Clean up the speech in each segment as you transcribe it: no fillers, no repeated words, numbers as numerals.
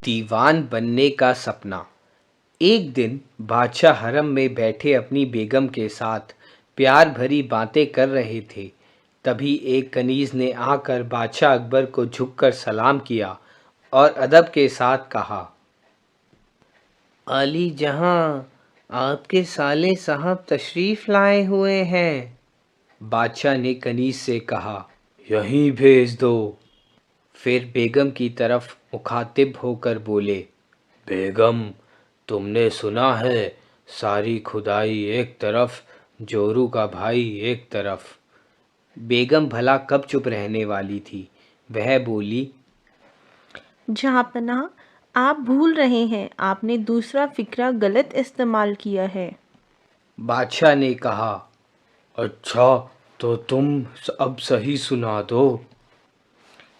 दीवान बनने का सपना। एक दिन बादशाह हरम में बैठे अपनी बेगम के साथ प्यार भरी बातें कर रहे थे। तभी एक कनीज ने आकर बादशाह अकबर को झुककर सलाम किया और अदब के साथ कहा, आली जहां, आपके साले साहब तशरीफ लाए हुए हैं। बादशाह ने कनीज से कहा, यहीं भेज दो। फिर बेगम की तरफ मुखातिब होकर बोले, बेगम, तुमने सुना है, सारी खुदाई एक तरफ, जोरू का भाई एक तरफ। बेगम भला कब चुप रहने वाली थी। वह बोली, जहाँपनाह, आप भूल रहे हैं, आपने दूसरा फ़िक्रा गलत इस्तेमाल किया है। बादशाह ने कहा, अच्छा, तो तुम अब सही सुना दो।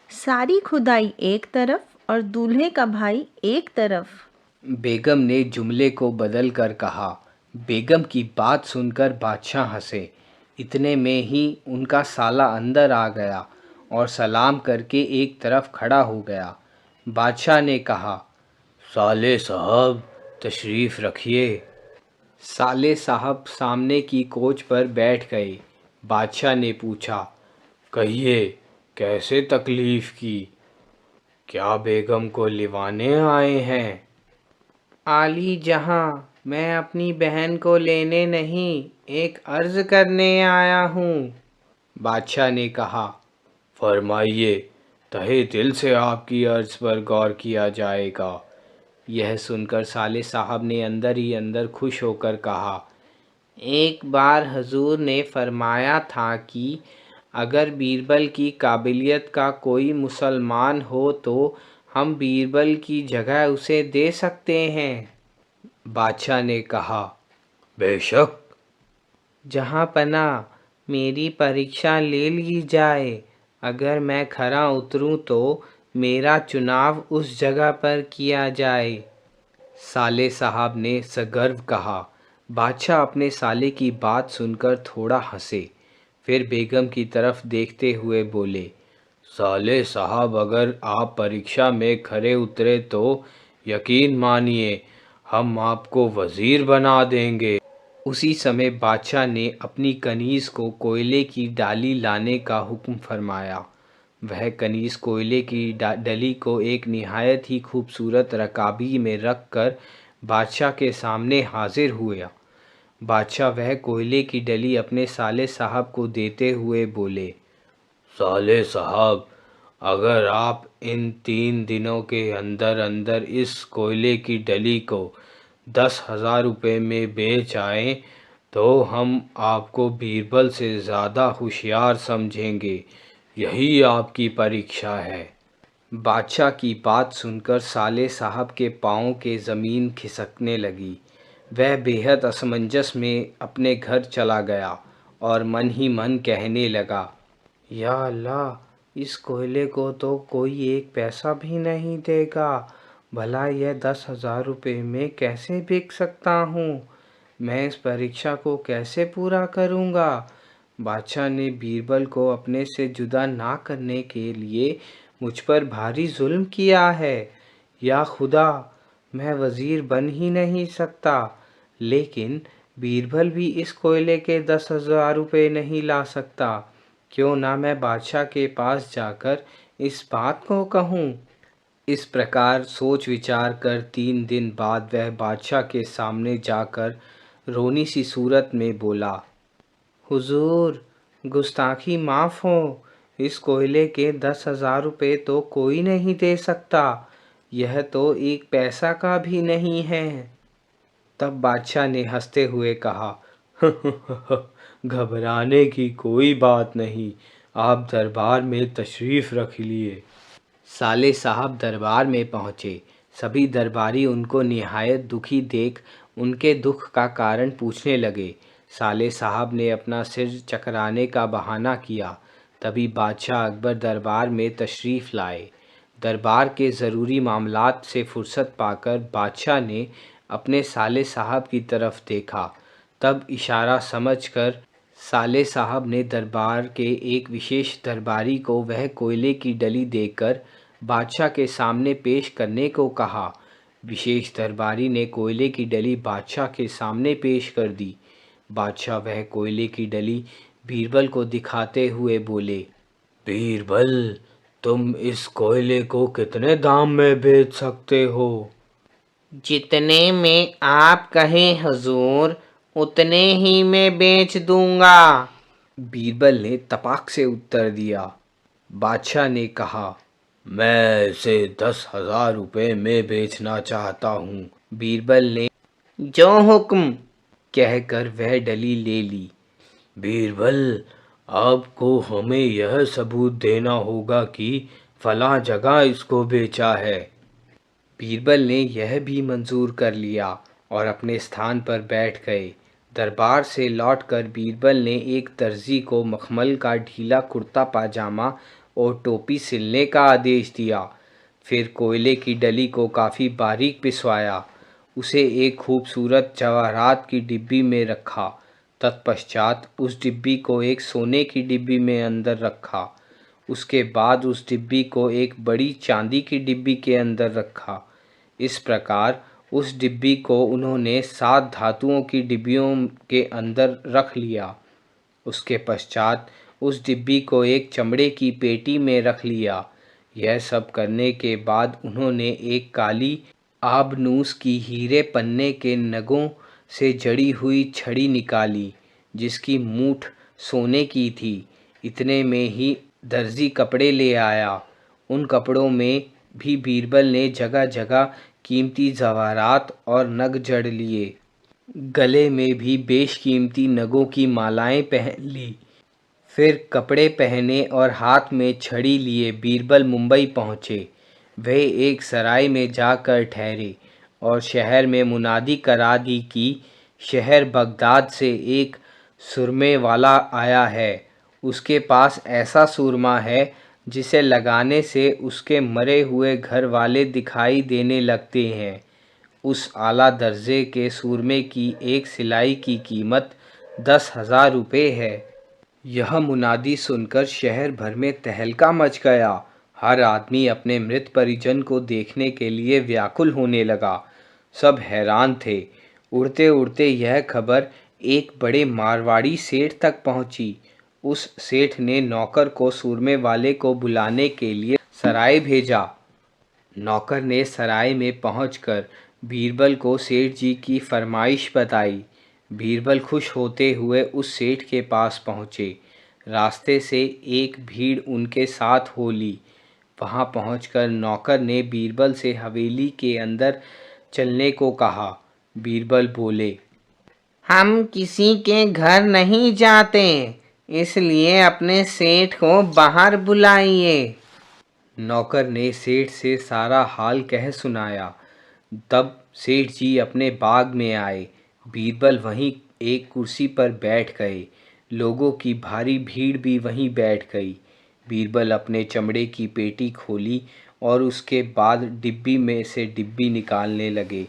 सारी खुदाई एक तरफ और दूल्हे का भाई एक तरफ। बेगम ने जुमले को बदल कर कहा। बेगम की बात सुनकर बादशाह हंसे। इतने में ही उनका साला अंदर आ गया और सलाम करके एक तरफ खड़ा हो गया। बादशाह ने कहा, साले साहब, तशरीफ़ रखिए। साले साहब सामने की कोच पर बैठ गए। बादशाह ने पूछा, कहिए, कैसे तकलीफ़ की? क्या बेगम को लिवाने आए हैं? आली जहां, मैं अपनी बहन को लेने नहीं, एक अर्ज़ करने आया हूँ। बादशाह ने कहा, फरमाइए, तहे दिल से आपकी अर्ज़ पर गौर किया जाएगा। यह सुनकर साले साहब ने अंदर ही अंदर खुश होकर कहा, एक बार हजूर ने फरमाया था कि अगर बीरबल की काबिलियत का कोई मुसलमान हो तो हम बीरबल की जगह उसे दे सकते हैं। बादशाह ने कहा, बेशक। जहाँ पना, मेरी परीक्षा ले ली जाए। अगर मैं खरा उतरूं तो मेरा चुनाव उस जगह पर किया जाए। साले साहब ने सगर्व कहा। बादशाह अपने साले की बात सुनकर थोड़ा हंसे। फिर बेगम की तरफ देखते हुए बोले, साले साहब, अगर आप परीक्षा में खरे उतरे तो यकीन मानिए, हम आपको वज़ीर बना देंगे। उसी समय बादशाह ने अपनी कनीज को कोयले की डाली लाने का हुक्म फरमाया। वह कनीज कोयले की डली को एक निहायत ही खूबसूरत रकाबी में रख कर बादशाह के सामने हाजिर हुआ। बादशाह वह कोयले की डली अपने साले साहब को देते हुए बोले, साले साहब, अगर आप इन 3 दिनों के अंदर अंदर इस कोयले की डली को 10,000 रुपये में बेच आएं तो हम आपको बीरबल से ज़्यादा होशियार समझेंगे। यही आपकी परीक्षा है। बादशाह की बात सुनकर साले साहब के पाँव के ज़मीन खिसकने लगी। वह बेहद असमंजस में अपने घर चला गया और मन ही मन कहने लगा, या अल्लाह, इस कोयले को तो कोई एक पैसा भी नहीं देगा। भला यह 10,000 रुपये में कैसे बिक सकता हूँ? मैं इस परीक्षा को कैसे पूरा करूँगा? बादशाह ने बीरबल को अपने से जुदा ना करने के लिए मुझ पर भारी जुल्म किया है। या खुदा, मैं वज़ीर बन ही नहीं सकता। लेकिन बीरबल भी इस कोयले के 10,000 रुपये नहीं ला सकता। क्यों ना मैं बादशाह के पास जाकर इस बात को कहूँ। इस प्रकार सोच विचार कर 3 दिन बाद वह बादशाह के सामने जाकर रोनी सी सूरत में बोला, हुजूर, गुस्ताखी माफ़ हो। इस कोयले के 10,000 रुपये तो कोई नहीं दे सकता। यह तो एक पैसा का भी नहीं है। तब बादशाह ने हंसते हुए कहा, घबराने की कोई बात नहीं, आप दरबार में तशरीफ़ रख लिए। साले साहब दरबार में पहुँचे। सभी दरबारी उनको निहायत दुखी देख उनके दुख का कारण पूछने लगे। साले साहब ने अपना सिर चकराने का बहाना किया। तभी बादशाह अकबर दरबार में तशरीफ़ लाए। दरबार के ज़रूरी मामलात से फुर्सत पाकर बादशाह ने अपने साले साहब की तरफ देखा। तब इशारा समझकर साले साहब ने दरबार के एक विशेष दरबारी को वह कोयले की डली देकर बादशाह के सामने पेश करने को कहा। विशेष दरबारी ने कोयले की डली बादशाह के सामने पेश कर दी। बादशाह वह कोयले की डली बीरबल को दिखाते हुए बोले, बीरबल, तुम इस कोयले को कितने दाम में बेच सकते हो? जितने में आप कहें हुजूर, उतने ही में बेच दूंगा। बीरबल ने तपाक से उत्तर दिया। बादशाह ने कहा, मैं इसे 10,000 रुपये में बेचना चाहता हूँ। बीरबल ने जो हुक्म कहकर वह डली ले ली। बीरबल, आपको हमें यह सबूत देना होगा कि फलां जगह इसको बेचा है। बीरबल ने यह भी मंजूर कर लिया और अपने स्थान पर बैठ गए। दरबार से लौटकर बीरबल ने एक दर्जी को मखमल का ढीला कुर्ता पाजामा और टोपी सिलने का आदेश दिया। फिर कोयले की डली को काफ़ी बारीक पिसवाया, उसे एक खूबसूरत जवाहरात की डिब्बी में रखा। तत्पश्चात उस डिब्बी को एक सोने की डिब्बी में अंदर रखा। उसके बाद उस डिब्बी को एक बड़ी चांदी की डिब्बी के अंदर रखा। इस प्रकार उस डिब्बी को उन्होंने 7 धातुओं की डिब्बियों के अंदर रख लिया। उसके पश्चात उस डिब्बी को एक चमड़े की पेटी में रख लिया। यह सब करने के बाद उन्होंने एक काली आबनूस की हीरे पन्ने के नगों से जड़ी हुई छड़ी निकाली, जिसकी मूठ सोने की थी। इतने में ही दर्जी कपड़े ले आया। उन कपड़ों में भी बीरबल ने जगह जगह कीमती जवाहरात और नग जड़ लिए। गले में भी बेशकीमती नगों की मालाएं पहन ली। फिर कपड़े पहने और हाथ में छड़ी लिए बीरबल मुंबई पहुँचे। वे एक सराय में जाकर ठहरे और शहर में मुनादी करा दी कि शहर बगदाद से एक सुरमे वाला आया है। उसके पास ऐसा सुरमा है जिसे लगाने से उसके मरे हुए घर वाले दिखाई देने लगते हैं। उस आला दर्जे के सूरमे की एक सिलाई की कीमत 10,000 रुपये है। यह मुनादी सुनकर शहर भर में तहलका मच गया। हर आदमी अपने मृत परिजन को देखने के लिए व्याकुल होने लगा। सब हैरान थे। उड़ते उड़ते यह खबर एक बड़े मारवाड़ी सेठ तक पहुंची। उस सेठ ने नौकर को सूरमे वाले को बुलाने के लिए सराय भेजा। नौकर ने सराय में पहुंचकर बीरबल को सेठ जी की फरमाइश बताई। बीरबल खुश होते हुए उस सेठ के पास पहुँचे। रास्ते से एक भीड़ उनके साथ हो ली। वहाँ पहुंचकर नौकर ने बीरबल से हवेली के अंदर चलने को कहा। बीरबल बोले, हम किसी के घर नहीं जाते, इसलिए अपने सेठ को बाहर बुलाइए। नौकर ने सेठ से सारा हाल कह सुनाया। तब सेठ जी अपने बाग में आए। बीरबल वहीं एक कुर्सी पर बैठ गए। लोगों की भारी भीड़ भी वहीं बैठ गई। बीरबल अपने चमड़े की पेटी खोली और उसके बाद डिब्बी में से डिब्बी निकालने लगे।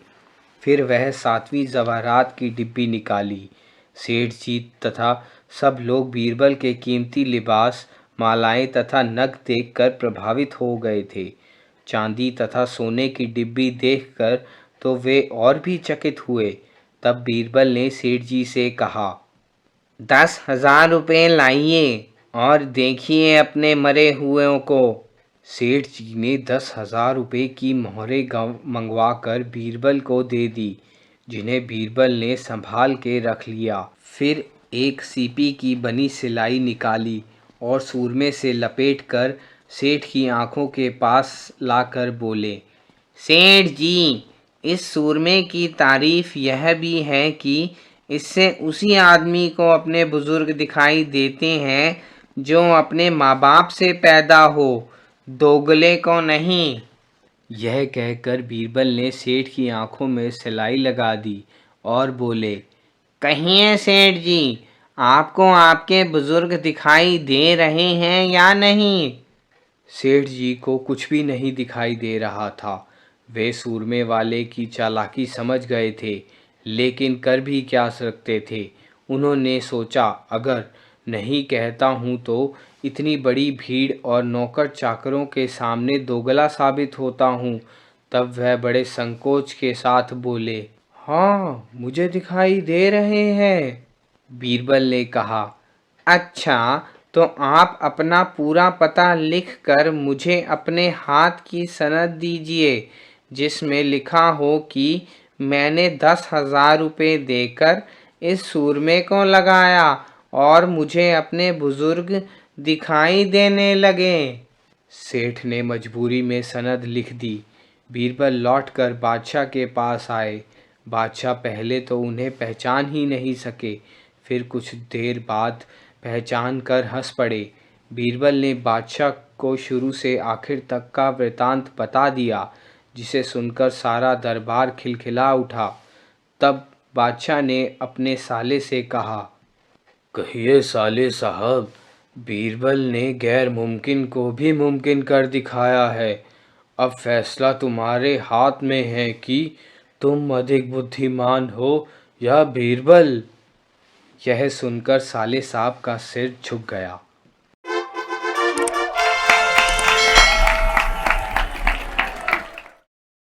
फिर वह 7वीं जवाहरात की डिब्बी निकाली। सेठ जी तथा सब लोग बीरबल के कीमती लिबास, मालाएं तथा नग देखकर प्रभावित हो गए थे। चांदी तथा सोने की डिब्बी देखकर तो वे और भी चकित हुए। तब बीरबल ने सेठ जी से कहा, 10,000 रुपये लाइए और देखिए अपने मरे हुओं को। सेठ जी ने 10,000 रुपये की मोहरें मंगवा कर बीरबल को दे दी, जिन्हें बीरबल ने संभाल के रख लिया। फिर एक सीपी की बनी सिलाई निकाली और सूरमे से लपेट कर सेठ की आंखों के पास लाकर बोले, सेठ जी, इस सूरमे की तारीफ यह भी है कि इससे उसी आदमी को अपने बुजुर्ग दिखाई देते हैं जो अपने माँ बाप से पैदा हो, दोगले को नहीं। यह कहकर बीरबल ने सेठ की आंखों में सिलाई लगा दी और बोले, कहिए सेठ जी, आपको आपके बुजुर्ग दिखाई दे रहे हैं या नहीं? सेठ जी को कुछ भी नहीं दिखाई दे रहा था। वे सूरमे वाले की चालाकी समझ गए थे, लेकिन कर भी क्या सकते थे। उन्होंने सोचा, अगर नहीं कहता हूँ तो इतनी बड़ी भीड़ और नौकर चाकरों के सामने दोगला साबित होता हूँ। तब वह बड़े संकोच के साथ बोले, हाँ, मुझे दिखाई दे रहे हैं। बीरबल ने कहा, अच्छा, तो आप अपना पूरा पता लिखकर मुझे अपने हाथ की सनद दीजिए, जिसमें लिखा हो कि मैंने 10,000 रुपये देकर इस सूरमे को लगाया और मुझे अपने बुजुर्ग दिखाई देने लगे। सेठ ने मजबूरी में सनद लिख दी। बीरबल लौटकर बादशाह के पास आए। बादशाह पहले तो उन्हें पहचान ही नहीं सके, फिर कुछ देर बाद पहचान कर हंस पड़े। बीरबल ने बादशाह को शुरू से आखिर तक का वृतांत बता दिया, जिसे सुनकर सारा दरबार खिलखिला उठा। तब बादशाह ने अपने साले से कहा, कहिए साले साहब, बीरबल ने गैर मुमकिन को भी मुमकिन कर दिखाया है। अब फैसला तुम्हारे हाथ में है कि तुम अधिक बुद्धिमान हो या बीरबल। यह सुनकर साले साहब का सिर झुक गया।